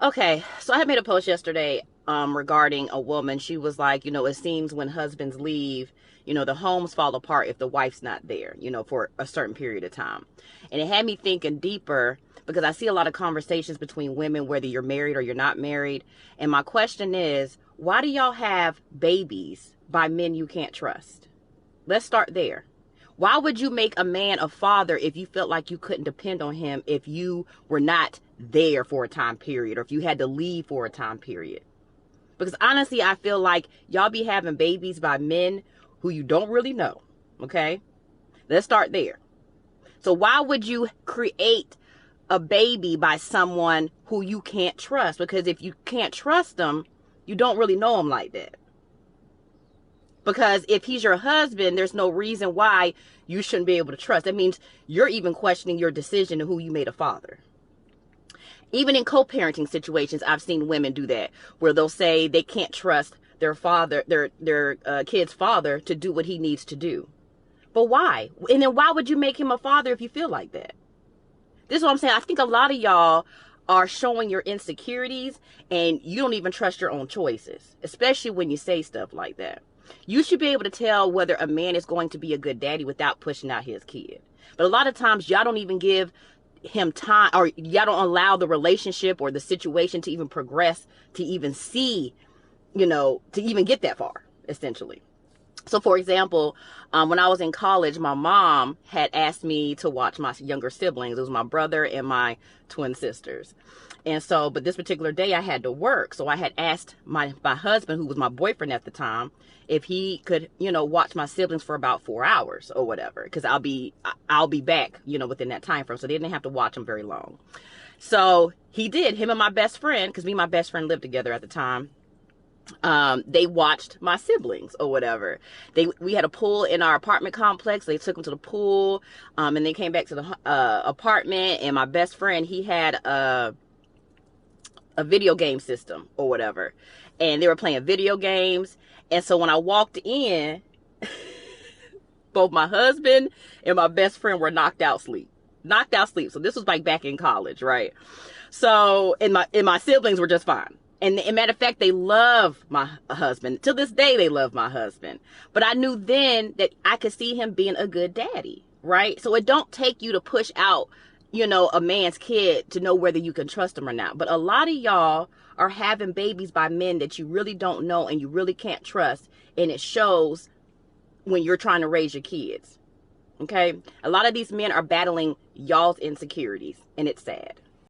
Okay, so I had made a post yesterday regarding a woman. She was like, it seems when husbands leave, the homes fall apart if the wife's not there, for a certain period of time. And it had me thinking deeper because I see a lot of conversations between women, whether you're married or you're not married. And my question is, why do y'all have babies by men you can't trust? Let's start there. Why would you make a man a father if you felt like you couldn't depend on him if you were not there for a time period or if you had to leave for a time period? Because honestly, I feel like y'all be having babies by men who you don't really know. Okay? Let's start there. So why would you create a baby by someone who you can't trust? Because if you can't trust them, you don't really know them like that. Because if he's your husband, there's no reason why you shouldn't be able to trust. That means you're even questioning your decision to who you made a father. Even in co-parenting situations, I've seen women do that, where they'll say they can't trust their father, their kid's father, to do what he needs to do. But why? And then why would you make him a father if you feel like that? This is what I'm saying. I think a lot of y'all are showing your insecurities and you don't even trust your own choices, especially when you say stuff like that. You should be able to tell whether a man is going to be a good daddy without pushing out his kid. But a lot of times y'all don't even give him time, or y'all don't allow the relationship or the situation to even progress, to even see, to even get that far, essentially. So, for example, when I was in college, my mom had asked me to watch my younger siblings. It was my brother and my twin sisters. And so, but this particular day I had to work. So I had asked my husband, who was my boyfriend at the time, if he could, watch my siblings for about 4 hours or whatever. Because I'll be back, within that time frame. So they didn't have to watch them very long. So he did. Him and my best friend, because me and my best friend lived together at the time. They watched my siblings or whatever. We had a pool in our apartment complex. They took them to the pool, and they came back to the apartment. And my best friend, he had a video game system or whatever, and they were playing video games. And so when I walked in, both my husband and my best friend were knocked out sleep. So this was like back in college, right? So and my siblings were just fine. And matter of fact, they love my husband. To this day, they love my husband. But I knew then that I could see him being a good daddy, right? So it don't take you to push out, a man's kid to know whether you can trust him or not. But a lot of y'all are having babies by men that you really don't know and you really can't trust. And it shows when you're trying to raise your kids. Okay? A lot of these men are battling y'all's insecurities. And it's sad.